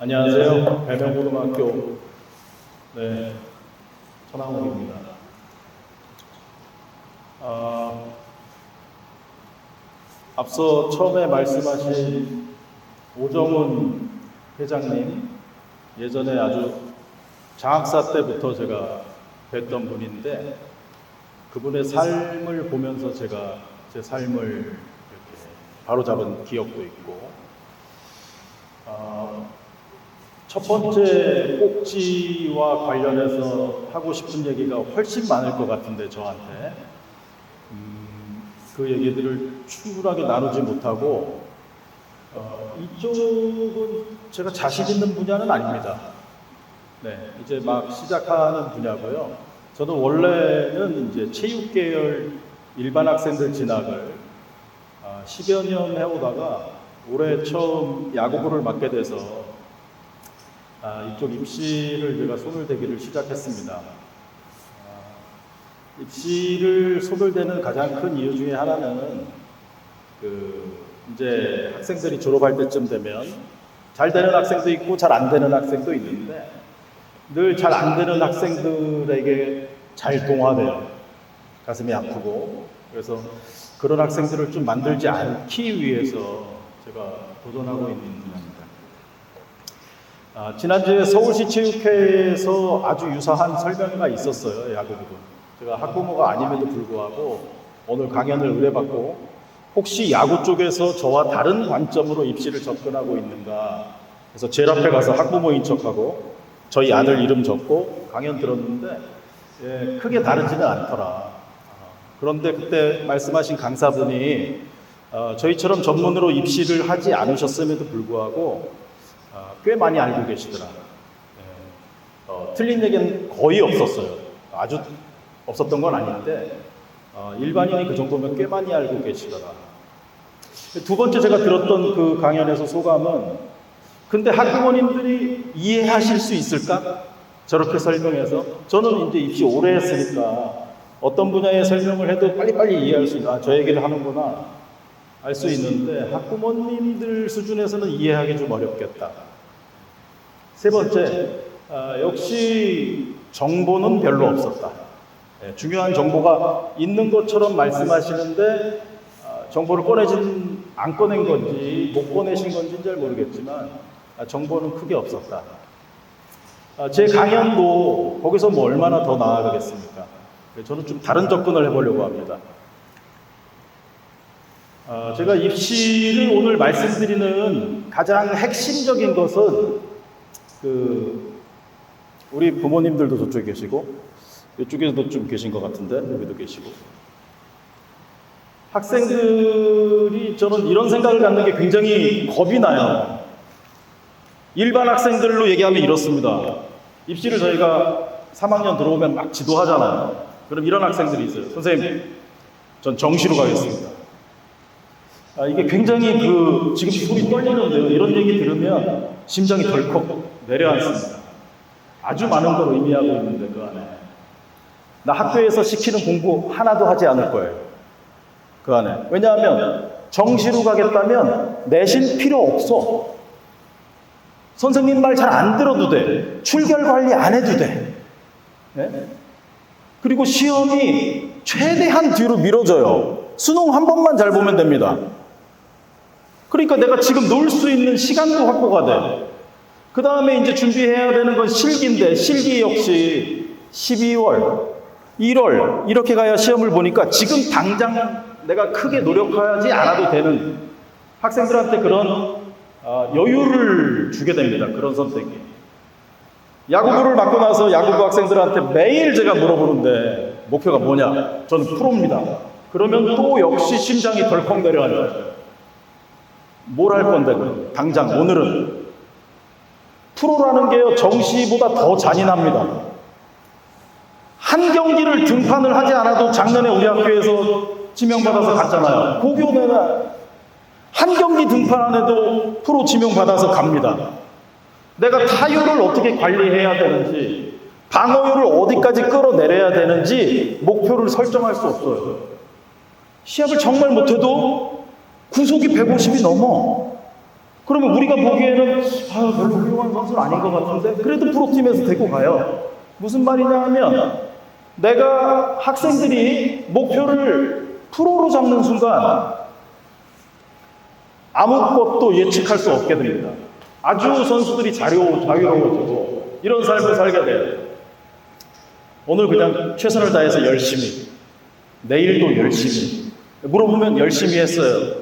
안녕하세요. 배명고등학교 천항욱입니다. 앞서 처음에 말씀하신 오정훈 회장님, 예전에 아주 장학사 때부터 제가 뵀던 분인데 그분의 삶을 보면서 제가 제 삶을 이렇게 바로잡은 기억도 있고, 첫 번째 꼭지와 관련해서 하고 싶은 얘기가 훨씬 많을 것 같은데 저한테 그 얘기들을 충분하게 나누지 못하고, 이쪽은 제가 자신 있는 분야는 아닙니다. 이제 막 시작하는 분야고요. 저는 원래는 이제 체육 계열 일반 학생들 진학을 10여 년 해오다가 올해 처음 야구부를 맡게 돼서 이쪽 입시를 제가 손을 대기를 시작했습니다. 입시를 손을 대는 가장 큰 이유 중에 하나는 이제 학생들이 졸업할 때쯤 되면 잘 되는 학생도 있고 잘 안 되는 학생도 있는데, 늘 잘 안 되는 학생들에게 잘 동화돼요. 가슴이 아프고. 그래서 그런 학생들을 좀 만들지 않기 위해서 제가 도전하고 있는 분야입니다. 지난주에 서울시 체육회에서 아주 유사한 설명회가 있었어요. 야구부도. 제가 학부모가 아님에도 불구하고 오늘 강연을 의뢰받고 혹시 야구 쪽에서 저와 다른 관점으로 입시를 접근하고 있는가, 그래서 제일 앞에 가서 학부모인 척하고 저희 아들 이름 적고 강연 들었는데 크게 다르지는 않더라. 그런데 그때 말씀하신 강사분이 저희처럼 전문으로 입시를 하지 않으셨음에도 불구하고 꽤 많이 알고 계시더라. 틀린 얘기는 거의 없었어요. 아주 없었던 건 아닌데 일반인이 그 정도면 꽤 많이 알고 계시더라. 두 번째 제가 들었던 그 강연에서 소감은, 근데 학부모님들이 이해하실 수 있을까? 저렇게 설명해서. 저는 이제 입시 오래 했으니까 어떤 분야의 설명을 해도 빨리빨리 이해할 수 있나, 저 얘기를 하는구나 알 수 있는데 학부모님들 수준에서는 이해하기 좀 어렵겠다. 세 번째, 역시 정보는 별로 없었다. 중요한 정보가 있는 것처럼 말씀하시는데 정보를 안 꺼낸 건지 못 꺼내신 건지는 잘 모르겠지만 정보는 크게 없었다. 제 강연도 거기서 뭐 얼마나 더 나아가겠습니까? 저는 좀 다른 접근을 해보려고 합니다. 제가 입시를 오늘 말씀드리는 가장 핵심적인 것은 우리 부모님들도 저쪽에 계시고 이쪽에도 좀 계신 것 같은데 여기도 계시고, 학생들이, 저는 이런 생각을 갖는 게 굉장히 겁이 나요. 일반 학생들로 얘기하면 이렇습니다. 입시를 저희가 3학년 들어오면 막 지도하잖아요. 그럼 이런 학생들이 있어요. 선생님, 전 정시로 가겠습니다. 이게 굉장히 지금 손이 떨리는데요. 이런 얘기 들으면 심장이 덜컥 내려앉습니다. 아주 많은 걸 의미하고 있는데 그 안에 나 학교에서 시키는 공부 하나도 하지 않을 거예요. 그 안에. 왜냐하면 정시로 가겠다면 내신 필요 없어. 선생님 말 잘 안 들어도 돼. 출결 관리 안 해도 돼. 네? 그리고 시험이 최대한 뒤로 미뤄져요. 수능 한 번만 잘 보면 됩니다. 그러니까 내가 지금 놀 수 있는 시간도 확보가 돼. 그 다음에 이제 준비해야 되는 건 실기인데, 실기 역시 12월, 1월 이렇게 가야 시험을 보니까 지금 당장 내가 크게 노력하지 않아도 되는, 학생들한테 그런 여유를 주게 됩니다. 그런 선택이. 야구부를 맡고 나서 야구부 학생들한테 매일 제가 물어보는데 목표가 뭐냐? 저는 프로입니다. 그러면 또 역시 심장이 덜컥 내려앉아요. 뭘 할 건데 그럼? 당장 오늘은. 프로라는 게요, 정시보다 더 잔인합니다. 한 경기를 등판을 하지 않아도 작년에 우리 학교에서 지명받아서 갔잖아요. 고교내는 한 경기 등판 안 해도 프로 지명받아서 갑니다. 내가 타율을 어떻게 관리해야 되는지, 방어율을 어디까지 끌어내려야 되는지 목표를 설정할 수 없어요. 시합을 정말 못해도 구속이 150이 넘어. 그러면 우리가 보기에는 별로 훌륭한 선수는 아닌 것 같은데 그래도 프로팀에서 데리고 가요. 무슨 말이냐 하면 내가 학생들이 목표를 프로로 잡는 순간 아무것도 예측할 수 없게 됩니다. 아주 선수들이 자유로워지고 이런 삶을 살게 돼요. 오늘 그냥 최선을 다해서 열심히, 내일도 열심히. 물어보면 열심히 했어요.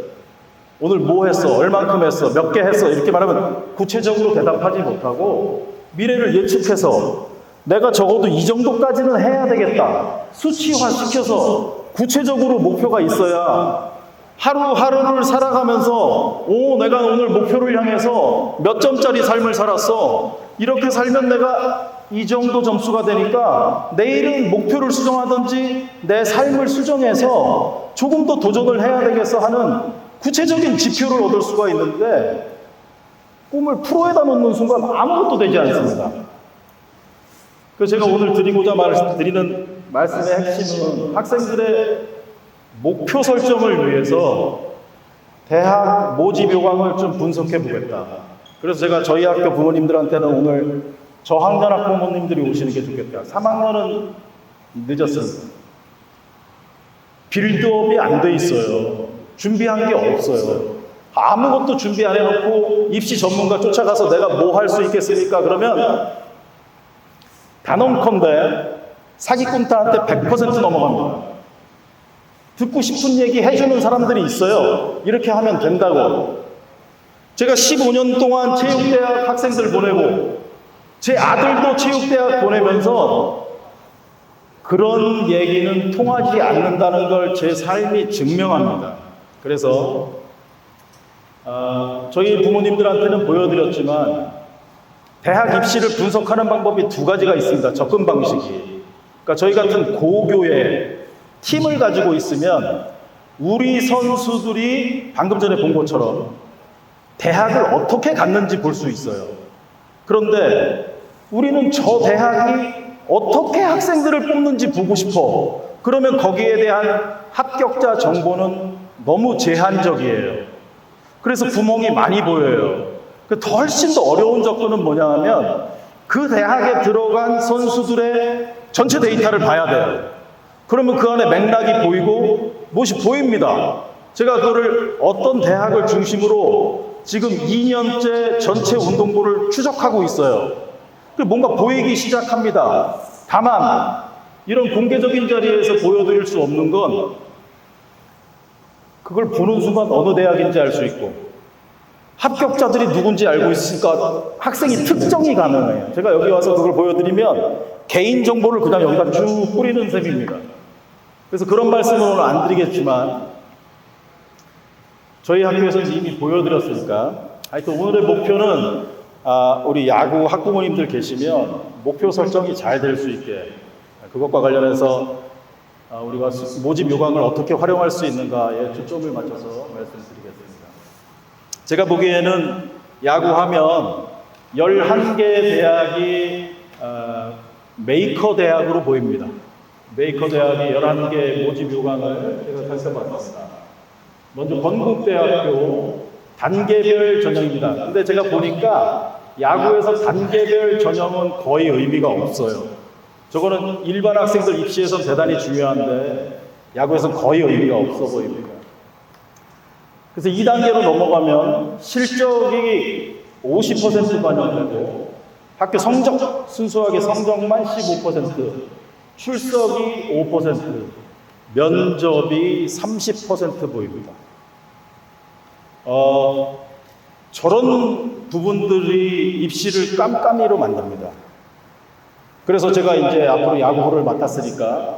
오늘 뭐 했어? 얼만큼 했어? 몇 개 했어? 이렇게 말하면 구체적으로 대답하지 못하고 미래를 예측해서 내가 적어도 이 정도까지는 해야 되겠다. 수치화시켜서 구체적으로 목표가 있어야 하루하루를 살아가면서 내가 오늘 목표를 향해서 몇 점짜리 삶을 살았어. 이렇게 살면 내가 이 정도 점수가 되니까 내일은 목표를 수정하든지 내 삶을 수정해서 조금 더 도전을 해야 되겠어 하는 구체적인 지표를 얻을 수가 있는데 꿈을 프로에다 놓는 순간 아무것도 되지 않습니다. 그래서 제가 오늘 드리고자 드리는 말씀의 핵심은 학생들의 목표 설정을 위해서 대학 모집 요강을 좀 분석해 보겠다. 그래서 제가 저희 학교 부모님들한테는 오늘 저학년 학부모님들이 오시는 게 좋겠다. 3학년은 늦었습니다. 빌드업이 안 돼 있어요. 준비한 게 없어요. 아무것도 준비 안 해놓고 입시 전문가 쫓아가서 내가 뭐 할 수 있겠습니까? 그러면 단언컨대 사기꾼들한테 100% 넘어갑니다. 듣고 싶은 얘기 해주는 사람들이 있어요. 이렇게 하면 된다고. 제가 15년 동안 체육대학 학생들 보내고 제 아들도 체육대학 보내면서 그런 얘기는 통하지 않는다는 걸 제 삶이 증명합니다. 그래서 저희 부모님들한테는 보여드렸지만 대학 입시를 분석하는 방법이 두 가지가 있습니다. 접근 방식이. 그러니까 저희 같은 고교의 팀을 가지고 있으면 우리 선수들이 방금 전에 본 것처럼 대학을 어떻게 갔는지 볼 수 있어요. 그런데 우리는 저 대학이 어떻게 학생들을 뽑는지 보고 싶어. 그러면 거기에 대한 합격자 정보는 너무 제한적이에요. 그래서 구멍이 많이 보여요. 훨씬 더 어려운 접근은 뭐냐 하면 그 대학에 들어간 선수들의 전체 데이터를 봐야 돼요. 그러면 그 안에 맥락이 보이고 무엇이 보입니다. 제가 그거를 어떤 대학을 중심으로 지금 2년째 전체 운동부를 추적하고 있어요. 뭔가 보이기 시작합니다. 다만 이런 공개적인 자리에서 보여드릴 수 없는 건 그걸 보는 순간 어느 대학인지 알 수 있고 합격자들이 누군지 알고 있으니까 학생이 특정이 가능해요. 제가 여기 와서 그걸 보여드리면 개인정보를 그냥 여기다 쭉 뿌리는 셈입니다. 그래서 그런 말씀은 오늘 안 드리겠지만 저희 학교에서는 이미 보여드렸으니까 하여튼 오늘의 목표는 우리 야구 학부모님들 계시면 목표 설정이 잘 될 수 있게 그것과 관련해서 우리가 모집 요강을 어떻게 활용할 수 있는가에 초점을 맞춰서 말씀드리겠습니다. 제가 보기에는 야구하면 11개 대학이 메이커 대학으로 보입니다. 메이커 대학이 11개 모집 요강을 제가 살펴봤습니다. 먼저 건국대학교 단계별 전형입니다. 근데 제가 보니까 야구에서 단계별 전형은 거의 의미가 없어요. 저거는 일반 학생들 입시에서는 대단히 중요한데 야구에서는 거의 의미가 없어 보입니다. 그래서 2단계로 넘어가면 실적이 50% 반영되고 학교 성적, 순수하게 성적만 15%, 출석이 5%, 면접이 30% 보입니다. 저런 부분들이 입시를 깜깜이로 만듭니다. 그래서 제가 이제 앞으로 야구부를 맡았으니까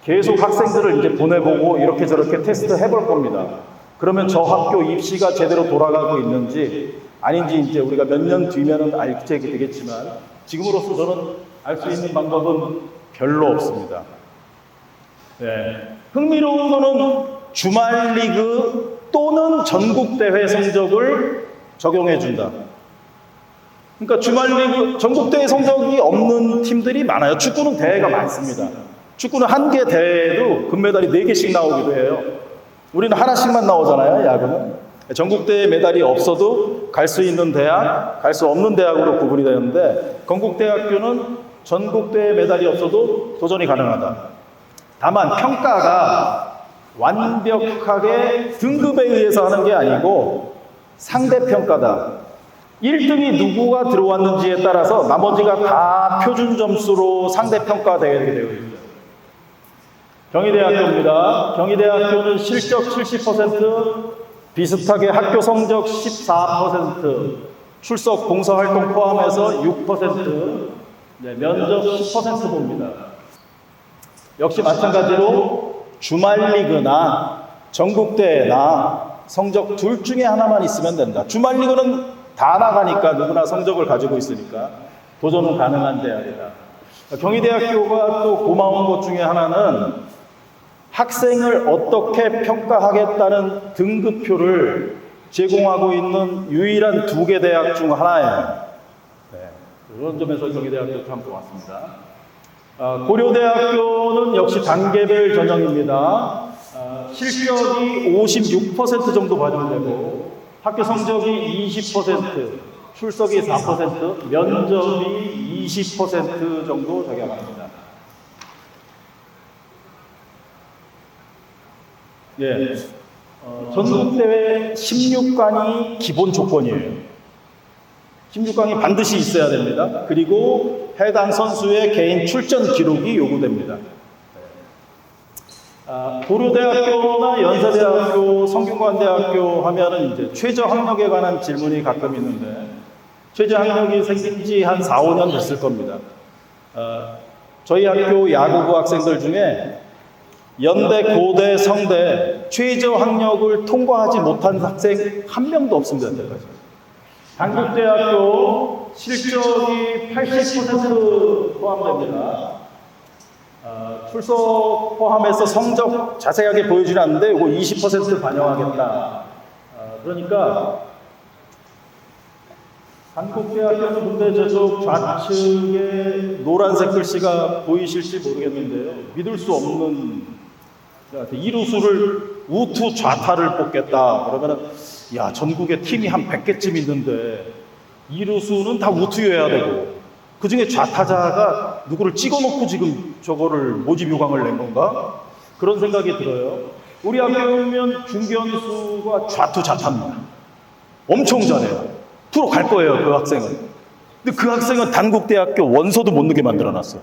계속 학생들을 이제 보내보고 이렇게 저렇게 테스트 해볼 겁니다. 그러면 저 학교 입시가 제대로 돌아가고 있는지 아닌지 이제 우리가 몇 년 뒤면은 알게 되겠지만 지금으로서 저는 알 수 있는 방법은 별로 없습니다. 네. 흥미로운 거는 주말 리그 또는 전국 대회 성적을 적용해 준다. 그러니까 주말 리그 전국 대회 성적이 없는 팀들이 많아요. 축구는 대회가 많습니다. 축구는 한 개 대회에도 금메달이 4개씩 나오기도 해요. 우리는 하나씩만 나오잖아요. 야구는 전국 대회 메달이 없어도 갈 수 있는 대학, 갈 수 없는 대학으로 구분이 되는데 건국대학교는 전국대회 메달이 없어도 도전이 가능하다. 다만 평가가 완벽하게 등급에 의해서 하는 게 아니고 상대평가다. 1등이 누구가 들어왔는지에 따라서 나머지가 다 표준 점수로 상대평가되게 되어 있습니다. 경희대학교입니다. 경희대학교는 실적 70%, 비슷하게 학교 성적 14%, 출석 봉사활동 포함해서 6%, 면접 10% 봅니다. 역시 마찬가지로 주말리그나 전국대회나 성적 둘 중에 하나만 있으면 된다. 주말리그는 다 나가니까 누구나 성적을 가지고 있으니까 도전은 가능한 대학이다. 경희대학교가 또 고마운 것 중에 하나는 학생을 어떻게 평가하겠다는 등급표를 제공하고 있는 유일한 2개 대학 중 하나예요. 그런 점에서 경희대학교 참 고맙습니다. 고려대학교는 역시 단계별 전형입니다. 실적이 56% 정도 반영되고 학교 성적이 20%, 출석이 4%, 면접이 20% 정도 적용합니다. 예, 전국대회 16강이 기본 조건이에요. 16강이 반드시 있어야 됩니다. 그리고 해당 선수의 개인 출전 기록이 요구됩니다. 고려대학교나 연세대학교, 성균관대학교 하면은 이제 최저 학력에 관한 질문이 가끔 있는데 최저 학력이 생긴 지 한 4, 5년 됐을 겁니다. 저희 학교 야구부 학생들 중에 연대, 고대, 성대 최저 학력을 통과하지 못한 학생 한 명도 없습니다. 현재까지. 단국대학교 실적이 80% 포함됩니다. 출석 포함해서 성적 자세하게 보여주지 않는데 이거 20% 반영하겠다. 그러니까 단국대학교는 근데 저쪽 좌측에 노란색 글씨가 보이실지 모르겠는데요. 믿을 수 없는 이루수를 우투 좌타를 뽑겠다. 그러면은 야, 전국에 팀이 한 100개쯤 있는데 이루수는 다 우투여야 되고 그 중에 좌타자가 누구를 찍어놓고 지금 저거를 모집 요강을 낸 건가? 그런 생각이 들어요. 우리 학교면 중견수가 좌투 좌타입니다. 엄청 잘해요. 프로 갈 거예요, 그 학생은. 근데 그 학생은 단국대학교 원서도 못 넣게 만들어놨어요.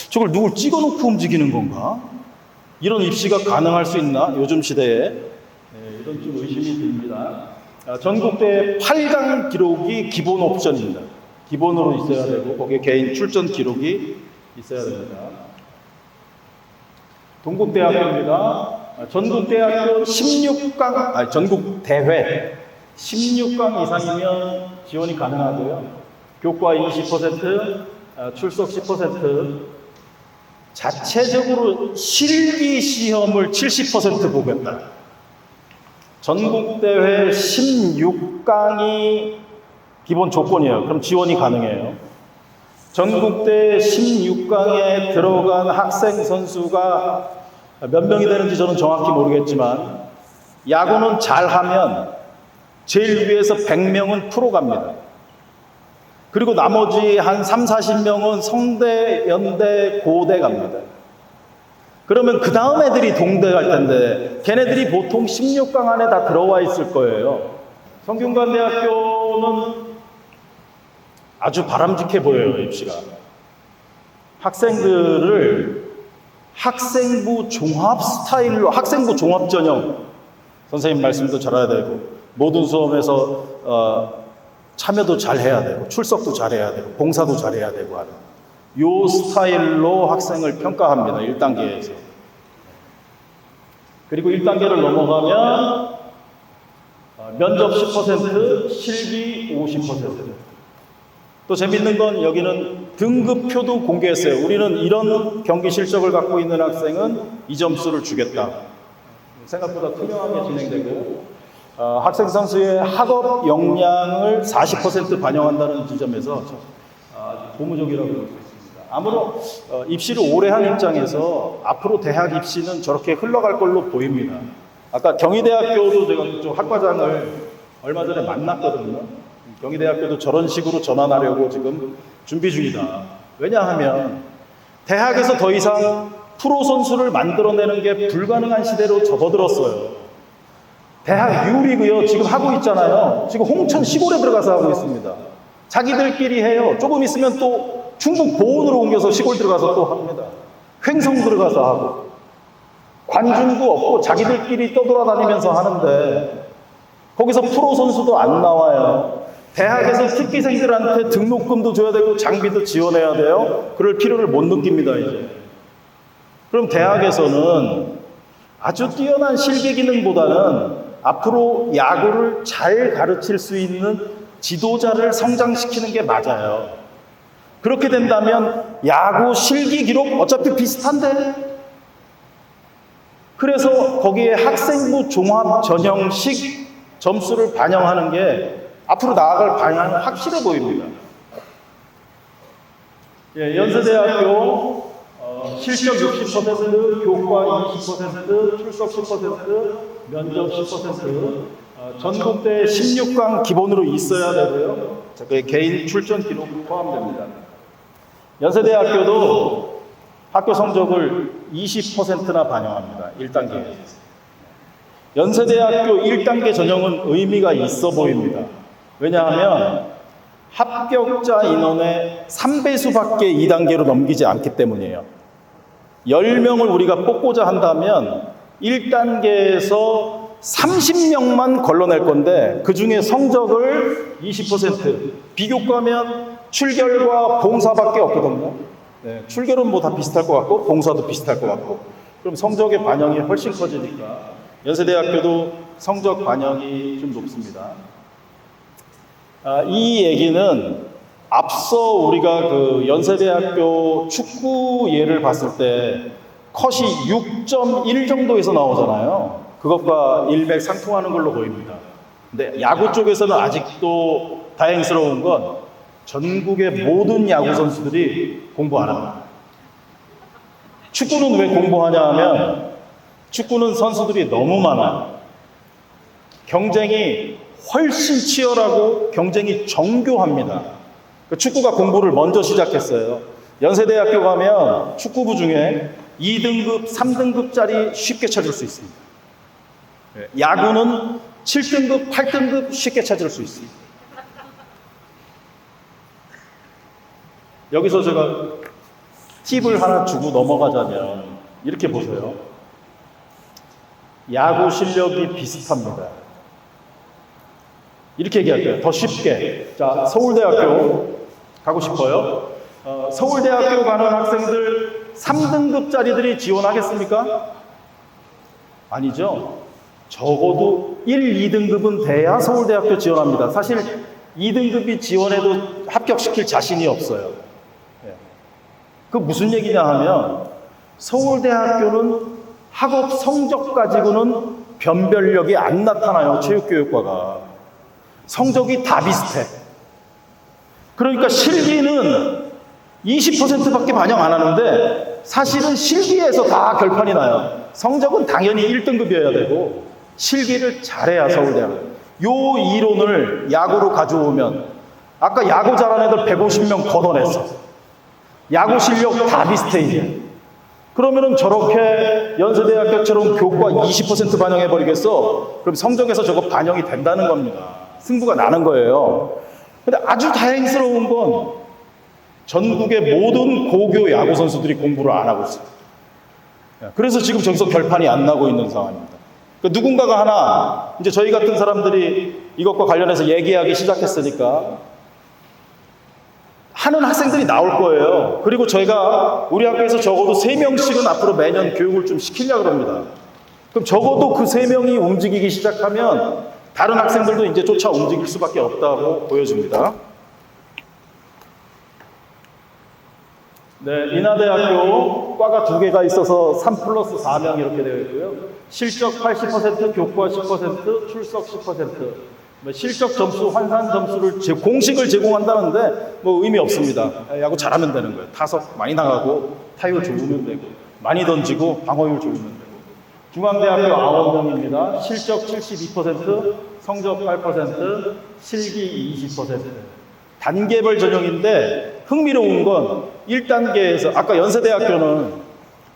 저걸 누굴 찍어놓고 움직이는 건가? 이런 입시가 가능할 수 있나? 요즘 시대에. 이런 좀 의심이 듭니다. 전국대 8강 기록이 기본 옵션입니다. 기본으로 있어야 되고 거기에 개인 출전 기록이 있어야 됩니다. 동국대학교입니다. 전국대학교 16강, 전국대회 16강 이상이면 지원이 가능하고요. 교과 20%, 출석 10%, 자체적으로 실기 시험을 70% 보겠다. 전국대회 16강이 기본 조건이에요. 그럼 지원이 가능해요. 전국대 16강에 들어간 학생 선수가 몇 명이 되는지 저는 정확히 모르겠지만 야구는 잘하면 제일 위에서 100명은 프로 갑니다. 그리고 나머지 한 3, 40명은 성대, 연대, 고대 갑니다. 그러면 그 다음 애들이 동대 갈 텐데 걔네들이 보통 16강 안에 다 들어와 있을 거예요. 성균관대학교는 아주 바람직해 보여요, 입시가. 학생들을 학생부 종합 스타일로, 학생부 종합 전형, 선생님 말씀도 잘해야 되고, 모든 수업에서 참여도 잘 해야 되고, 출석도 잘 해야 되고, 봉사도 잘 해야 되고 하는 요 스타일로 학생을 평가합니다, 1단계에서. 그리고 1단계를 넘어가면 면접 10%, 실기 50%. 또 재밌는 건 여기는 등급표도 공개했어요. 우리는 이런 경기 실적을 갖고 있는 학생은 이 점수를 주겠다. 생각보다 투명하게 진행되고 학생 선수의 학업 역량을 40% 반영한다는 지점에서 고무적이라고 볼 수 있습니다. 아무런 입시를 오래 한 입장에서 앞으로 대학 입시는 저렇게 흘러갈 걸로 보입니다. 아까 경희대학교도 제가 좀 학과장을 얼마 전에 만났거든요. 경희대학교도 저런 식으로 전환하려고 지금 준비 중이다. 왜냐하면 대학에서 더 이상 프로 선수를 만들어내는 게 불가능한 시대로 접어들었어요. 대학 유리고요. 지금 하고 있잖아요. 지금 홍천 시골에 들어가서 하고 있습니다. 자기들끼리 해요. 조금 있으면 또 충북 보은으로 옮겨서 시골 들어가서 또 합니다. 횡성 들어가서 하고. 관중도 없고 자기들끼리 떠돌아다니면서 하는데 거기서 프로 선수도 안 나와요. 대학에서 특기생들한테 등록금도 줘야 되고 장비도 지원해야 돼요. 그럴 필요를 못 느낍니다, 이제. 그럼 대학에서는 아주 뛰어난 실기 기능보다는 앞으로 야구를 잘 가르칠 수 있는 지도자를 성장시키는 게 맞아요. 그렇게 된다면 야구 실기 기록 어차피 비슷한데? 그래서 거기에 학생부 종합 전형식 점수를 반영하는 게 앞으로 나아갈 방향은 확실해 보입니다. 예, 연세대학교 실적 60%, 교과 20%, 출석 10%, 면접 10%, 전국대 16강 기본으로 있어야 되고요. 그게 개인 출전 기록이 포함됩니다. 연세대학교도 학교 성적을 20%나 반영합니다. 1단계에서. 연세대학교 1단계 전형은 의미가 있어 보입니다. 왜냐하면 합격자 인원의 3배수밖에 2단계로 넘기지 않기 때문이에요. 10명을 우리가 뽑고자 한다면 1단계에서 30명만 걸러낼 건데 그 중에 성적을 20%, 비교과면 출결과 봉사밖에 없거든요. 네, 출결은 뭐 다 비슷할 것 같고 봉사도 비슷할 것 같고 그럼 성적의 반영이 훨씬 커지니까 연세대학교도 성적 반영이 좀 높습니다. 이 얘기는 앞서 우리가 그 연세대학교 축구 예를 봤을 때 컷이 6.1 정도에서 나오잖아요. 그것과 일맥상통하는 걸로 보입니다. 근데 야구 쪽에서는 아직도 다행스러운 건 전국의 모든 야구 선수들이 공부 안 합니다. 축구는 왜 공부하냐 하면 축구는 선수들이 너무 많아요. 경쟁이 훨씬 치열하고 경쟁이 정교합니다. 축구가 공부를 먼저 시작했어요. 연세대학교 가면 축구부 중에 2등급, 3등급짜리 쉽게 찾을 수 있습니다. 야구는 7등급, 8등급 쉽게 찾을 수 있습니다. 여기서 제가 팁을 하나 주고 넘어가자면 이렇게 보세요. 야구 실력이 비슷합니다. 이렇게 얘기할게요. 더 쉽게. 자, 서울대학교 가고 싶어요. 서울대학교 가는 학생들 3등급짜리들이 지원하겠습니까? 아니죠. 적어도 1, 2등급은 돼야 서울대학교 지원합니다. 사실 2등급이 지원해도 합격시킬 자신이 없어요. 그 무슨 얘기냐 하면 서울대학교는 학업 성적 가지고는 변별력이 안 나타나요. 체육교육과가. 성적이 다 비슷해. 그러니까 실기는 20%밖에 반영 안 하는데 사실은 실기에서 다 결판이 나요. 성적은 당연히 1등급이어야 되고 실기를 잘해야 서울대학교. 요 이론을 야구로 가져오면 아까 야구 잘하는 애들 150명 걷어냈어. 야구 실력 다 비슷해 이제. 그러면은 저렇게 연세대학교처럼 교과 20% 반영해버리겠어? 그럼 성적에서 저거 반영이 된다는 겁니다. 승부가 나는 거예요. 근데 아주 다행스러운 건 전국의 모든 고교 야구 선수들이 공부를 안 하고 있어요. 그래서 지금 저기서 결판이 안 나고 있는 상황입니다. 그러니까 누군가가 하나, 이제 저희 같은 사람들이 이것과 관련해서 얘기하기 시작했으니까 하는 학생들이 나올 거예요. 그리고 저희가 우리 학교에서 적어도 3명씩은 앞으로 매년 교육을 좀 시키려고 합니다. 그럼 적어도 그 3명이 움직이기 시작하면 다른 학생들도 이제 쫓아 움직일 수밖에 없다고 보여집니다. 네, 인하대학교 과가 2개가 있어서 3+4명 이렇게 되어 있고요. 실적 80%, 교과 10%, 출석 10%. 실적 점수, 환산 점수를 공식을 제공한다는데 뭐 의미 없습니다. 야구 잘하면 되는 거예요. 타석 많이 나가고 타율 좋으면 되고 많이 던지고 방어율 좋으면 되고. 중앙대학교 9명입니다. 실적 72%, 성적 8%, 실기 20%. 단계별 전형인데 흥미로운 건 1단계에서 아까 연세대학교는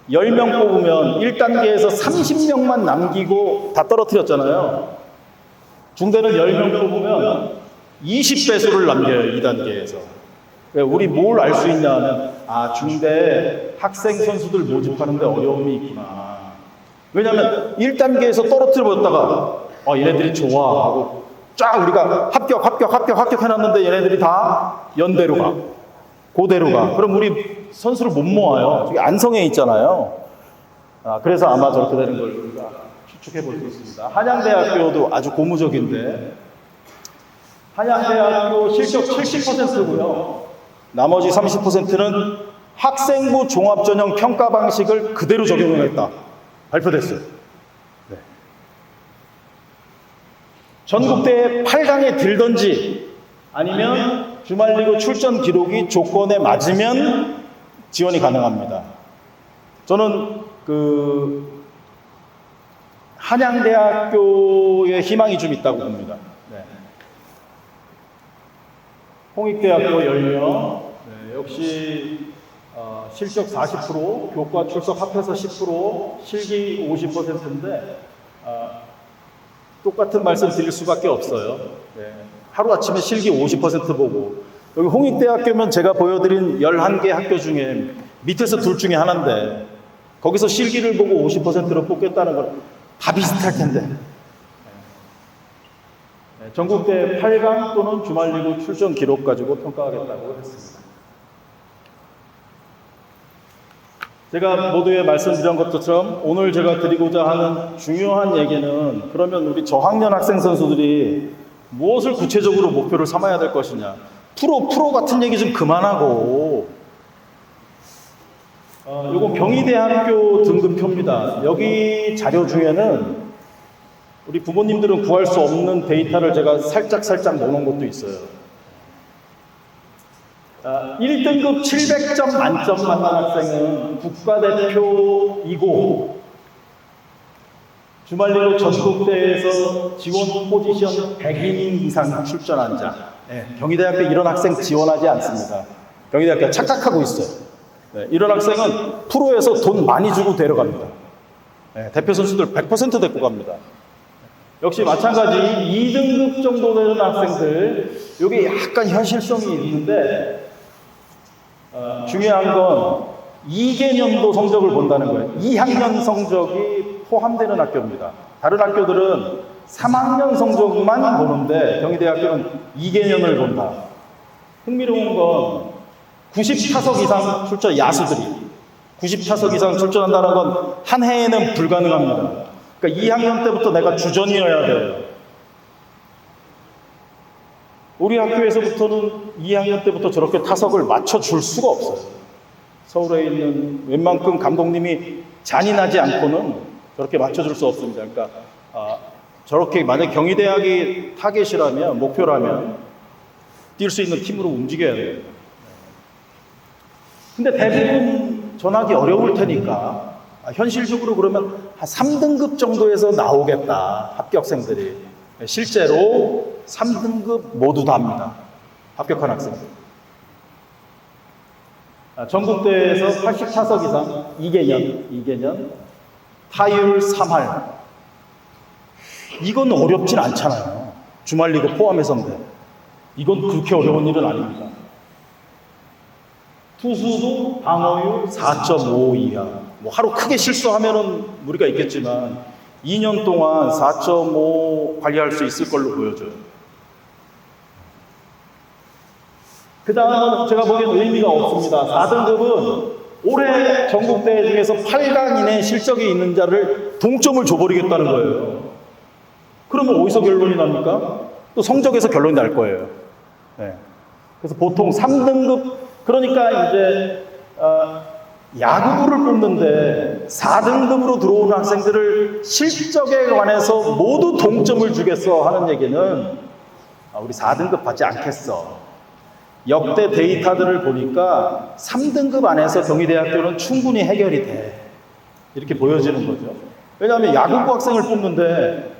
10명 뽑으면 1단계에서 30명만 남기고 다 떨어뜨렸잖아요. 중대는 10명 뽑으면 20배수를 남겨요, 2단계에서. 우리 뭘 알 수 있냐 하면, 중대 학생 선수들 모집하는데 어려움이 있구나. 왜냐면 1단계에서 떨어뜨려버렸다가, 얘네들이 좋아하고, 쫙 우리가 합격 해놨는데 얘네들이 다 연대로 가. 고대로 가. 그럼 우리 선수를 못 모아요. 저기 안성에 있잖아요. 그래서 아마 저렇게 되는 걸 우리가 추측해 볼 수 있습니다. 한양대학교도 아주 고무적인데, 한양대학교 실적 70%고요. 나머지 30%는 학생부 종합전형 평가 방식을 그대로 적용했다. 발표됐어요. 네. 전국대회 8강에 들던지 아니면 주말리그 출전 기록이 조건에 맞으면 지원이 가능합니다. 저는 한양대학교에 희망이 좀 있다고 봅니다. 네. 홍익대학교 10명, 네, 역시 실적 40%, 교과 출석 합해서 10%, 실기 50%인데 똑같은 말씀 드릴 수밖에 없어요. 네. 하루아침에 실기 50% 보고 여기 홍익대학교면 제가 보여드린 11개 학교 중에 밑에서 둘 중에 하나인데 거기서 실기를 보고 50%로 뽑겠다는 건 다 비슷할 텐데. 네, 전국대 8강 또는 주말리그 출전 기록 가지고 평가하겠다고 했습니다. 제가 모두에 말씀드린 것처럼 오늘 제가 드리고자 하는 중요한 얘기는 그러면 우리 저학년 학생 선수들이 무엇을 구체적으로 목표를 삼아야 될 것이냐. 프로 같은 얘기 좀 그만하고 요건 경희대학교 등급표입니다. 여기 자료 중에는 우리 부모님들은 구할 수 없는 데이터를 제가 살짝 넣어놓은 것도 있어요. 1등급 700점 만점 받는 학생은 국가대표이고 주말리그 전국대회에서 지원 포지션 100인 이상 출전한 자. 네, 경희대학교 이런 학생 지원하지 않습니다. 경희대학교 착각하고 있어요. 네, 이런 학생은 프로에서 돈 많이 주고 데려갑니다. 네, 대표 선수들 100% 데리고 갑니다. 역시 마찬가지 2등급 정도 되는 학생들, 여기 약간 현실성이 있는데 중요한 건 2개년도 성적을 본다는 거예요. 2학년 성적이 포함되는 학교입니다. 다른 학교들은 3학년 성적만 보는데 경희대학교는 2개년을 본다. 흥미로운 건 90타석 이상 출전, 야수들이 90타석 이상 출전한다는 건 한 해에는 불가능합니다. 그러니까 2학년 때부터 내가 주전이어야 돼요. 우리 학교에서부터는 2학년 때부터 저렇게 타석을 맞춰줄 수가 없어요. 서울에 있는 웬만큼 감독님이 잔인하지 않고는 저렇게 맞춰줄 수 없습니다. 그러니까 저렇게 만약 경희대학이 타겟이라면, 목표라면 뛸 수 있는 팀으로 움직여야 돼요. 근데 대부분 전하기 어려울 테니까 현실적으로 그러면 한 3등급 정도에서 나오겠다, 합격생들이. 실제로 3등급 모두 다 합니다. 합격한 학생들. 전국대회에서 80타석 이상 2개년, 타율 3할. 이건 어렵진 않잖아요. 주말리그 포함해서인데. 이건 그렇게 어려운 일은 아닙니다. 투수도 방어율 4.5 이하. 뭐 하루 크게 실수하면은 무리가 있겠지만 2년 동안 4.5 관리할 수 있을 걸로 보여져요. 그 다음은 제가 보기엔 의미가 없습니다. 4등급은 올해 전국대회 중에서 8강 이내 실적이 있는 자를 동점을 줘버리겠다는 거예요. 그러면 어디서 결론이 납니까? 또 성적에서 결론이 날 거예요. 네. 그래서 보통 3등급, 그러니까 이제 야구부를 뽑는데 4등급으로 들어오는 학생들을 실적에 관해서 모두 동점을 주겠어 하는 얘기는 우리 4등급 받지 않겠어. 역대 데이터들을 보니까 3등급 안에서 경희대학교는 충분히 해결이 돼. 이렇게 보여지는 거죠. 왜냐하면 야구부 학생을 뽑는데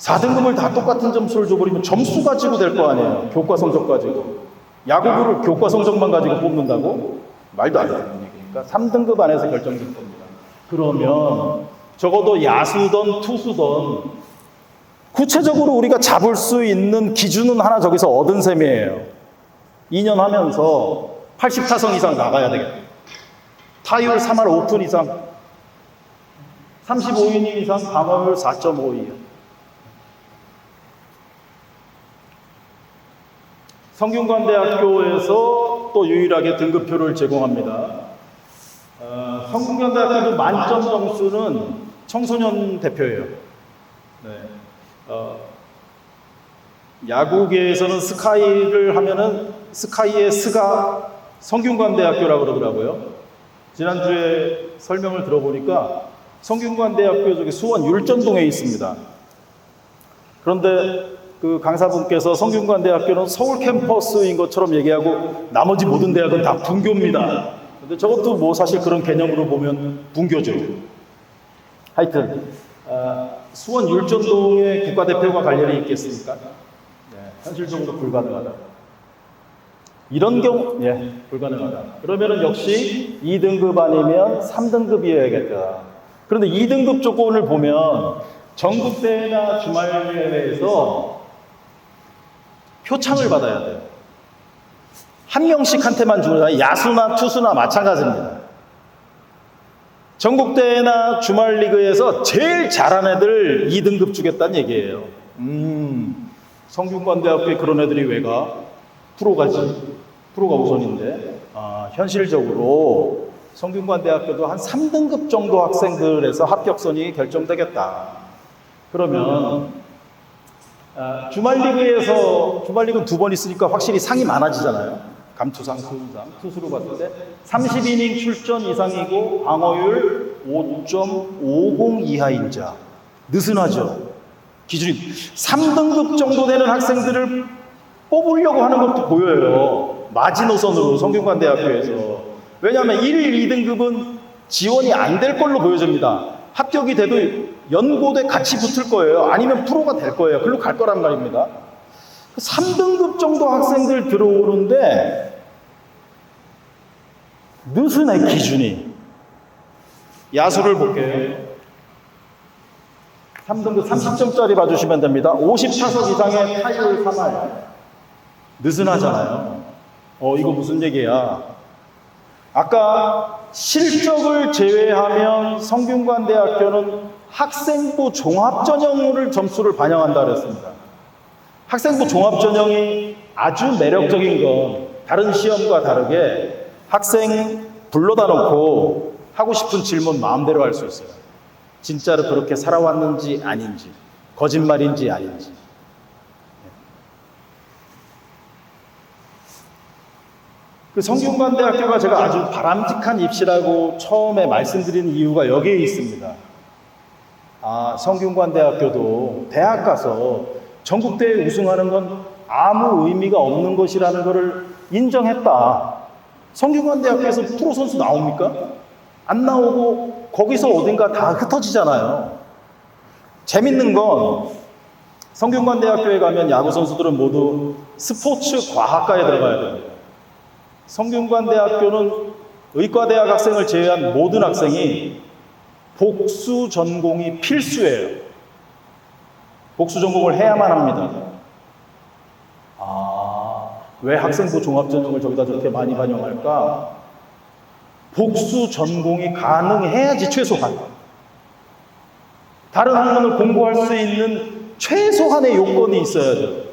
4등급을 다 똑같은 점수를 줘버리면 점수 가지고 될 거 아니에요. 교과 성적 가지고. 야구부를 교과 성적만 가지고 뽑는다고? 말도 안 되는 얘기니까 3등급 안에서 결정될 겁니다. 그러면 적어도 야수든 투수든 구체적으로 우리가 잡을 수 있는 기준은 하나 저기서 얻은 셈이에요. 2년 하면서 80타성 이상 나가야 되겠다. 타율 3할 5푼 이상, 35이닝 이상, 방어율 4.52. 성균관대학교에서 또 유일하게 등급표를 제공합니다. 성균관대학교 만점 점수는 청소년 대표예요. 네. 야구계에서는 스카이를 하면은 스카이의 스가 성균관대학교라고 그러더라고요. 지난주에 설명을 들어보니까 성균관대학교 저기 수원 율전동에 있습니다. 그런데 그 강사분께서 성균관대학교는 서울 캠퍼스인 것처럼 얘기하고 나머지 모든 대학은 다 분교입니다. 근데 저것도 뭐 사실 그런 개념으로 보면 분교죠. 하여튼 수원 율전동에 국가대표가 갈 일이 있겠습니까? 네, 현실적으로 불가능하다. 이런 경우, 불가능하다. 그러면은 역시 2등급 아니면 3등급이어야겠다. 그런데 2등급 조건을 보면 전국대회나 주말대회에서 표창을 받아야 돼요. 한 명씩한테만 주는 거예요. 야수나 투수나 마찬가지입니다. 전국대회나 주말리그에서 제일 잘한 애들 2등급 주겠다는 얘기예요. 성균관대학교에 그런 애들이 왜 가? 프로 가지. 프로가 우선인데. 현실적으로 성균관대학교도 한 3등급 정도 학생들에서 합격선이 결정되겠다. 그러면 주말리그는 2번 있으니까 확실히 상이 많아지잖아요. 감투상, 수훈상, 투수로 봤을 때 30이닝 출전 이상이고 방어율 5.50 이하인 자. 느슨하죠. 기준이 3등급 정도 되는 학생들을 뽑으려고 하는 것도 보여요. 마지노선으로 성균관대학교에서. 왜냐하면 1, 2등급은 지원이 안 될 걸로 보여집니다. 합격이 돼도 연고대 같이 붙을 거예요. 아니면 프로가 될 거예요. 글로 갈 거란 말입니다. 3등급 정도 학생들 들어오는데 느슨해 기준이. 야수를 볼게요. 3등급 30점짜리 봐주시면 됩니다. 50타석 이상의 타율 3할. 느슨하잖아요. 이거 무슨 얘기야? 아까 실적을 제외하면 성균관대학교는 학생부 종합전형을 점수를 반영한다 그랬습니다. 학생부 종합전형이 아주 매력적인 건 다른 시험과 다르게 학생 불러다 놓고 하고 싶은 질문 마음대로 할 수 있어요. 진짜로 그렇게 살아왔는지 아닌지, 거짓말인지 아닌지. 그 성균관대학교가 제가 아주 바람직한 입시라고 처음에 말씀드린 이유가 여기에 있습니다. 성균관대학교도 대학 가서 전국대회 우승하는 건 아무 의미가 없는 것이라는 것을 인정했다. 성균관대학교에서 프로 선수 나옵니까? 안 나오고 거기서 어딘가 다 흩어지잖아요. 재밌는 건 성균관대학교에 가면 야구 선수들은 모두 스포츠 과학과에 들어가야 됩니다. 성균관대학교는 의과대학 학생을 제외한 모든 학생이 복수 전공이 필수예요. 복수 전공을 해야만 합니다. 왜 학생부 종합전형을 저기다 저렇게 많이 반영할까? 복수 전공이 가능해야지 최소한. 다른 학문을 공부할 수 있는 최소한의 요건이 있어야죠.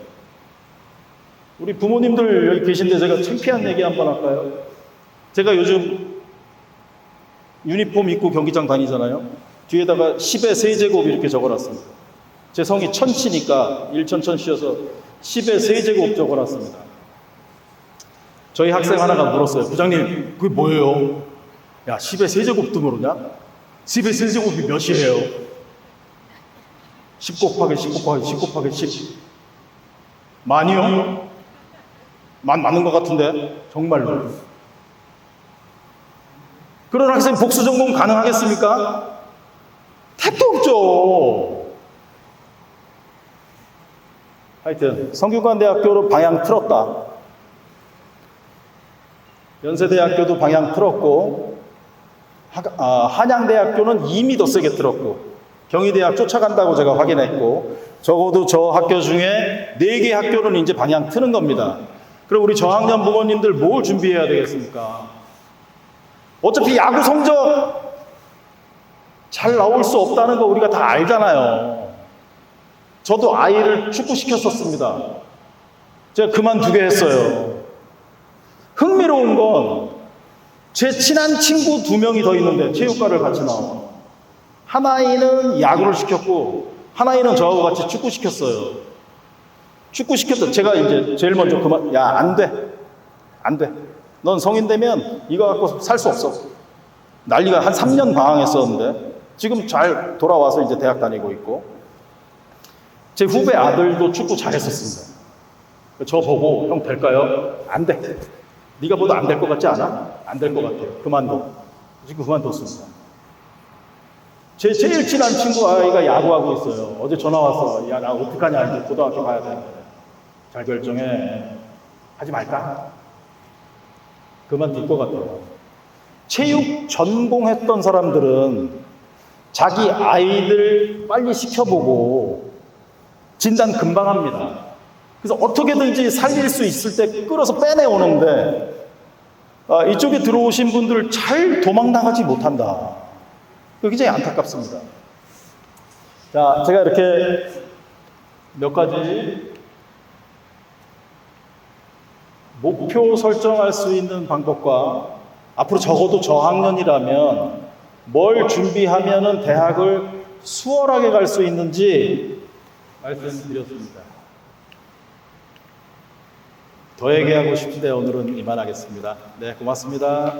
우리 부모님들 여기 계신데 제가 창피한 얘기 한번 할까요? 제가 요즘 유니폼 입고 경기장 다니잖아요. 뒤에다가 10의 세제곱 이렇게 적어놨습니다. 제 성이 천씨니까 일천천씨여서 10의 세제곱 적어놨습니다. 저희 학생 하나가 물었어요. 부장님, 그게 뭐예요? 야, 10의 세제곱도 모르냐? 10의 세제곱이 몇이에요? 10 곱하기 10 곱하기 10 곱하기 10. 많이요? 많은 것 같은데 정말로. 그런 학생 복수 전공 가능하겠습니까? 택도 없죠. 하여튼 성균관대학교로 방향 틀었다. 연세대학교도 방향 틀었고 한양대학교는 이미 더 세게 틀었고 경희대학 쫓아간다고 제가 확인했고 적어도 저 학교 중에 4개 학교는 이제 방향 트는 겁니다. 그럼 우리 저학년 부모님들 뭘 준비해야 되겠습니까? 어차피 야구 성적 잘 나올 수 없다는 거 우리가 다 알잖아요. 저도 아이를 축구시켰었습니다. 제가 그만두게 했어요. 흥미로운 건 제 친한 친구 2명이 더 있는데 체육과를 같이 나와. 한 아이는 야구를 시켰고 한 아이는 저하고 같이 축구 시켰어요. 축구 시켰다. 제가 이제 제일 먼저 안 돼. 넌 성인 되면 이거 갖고 살 수 없어. 난리가 한 3년 방황했었는데 지금 잘 돌아와서 이제 대학 다니고 있고 제 후배 아들도 축구 잘했었습니다. 저 보고 형 될까요? 안 돼. 네가 보다 안 될 것 같지 않아? 안 될 것 같아요. 그만둬. 지금 그만뒀습니다. 제 제일 친한 친구 아이가 야구하고 있어요. 어제 전화 왔어. 야, 나 어떡하냐. 이제 고등학교 가야 돼. 잘 결정해. 하지 말까? 그만둘 것 같아요. 체육 전공했던 사람들은 자기 아이들 빨리 시켜보고 진단 금방 합니다. 그래서 어떻게든지 살릴 수 있을 때 끌어서 빼내오는데 이쪽에 들어오신 분들 잘 도망나가지 못한다. 굉장히 안타깝습니다. 자, 제가 이렇게 몇 가지 목표 설정할 수 있는 방법과 앞으로 적어도 저학년이라면 뭘 준비하면은 대학을 수월하게 갈 수 있는지 말씀드렸습니다. 더 얘기하고 싶은데 오늘은 이만하겠습니다. 네, 고맙습니다.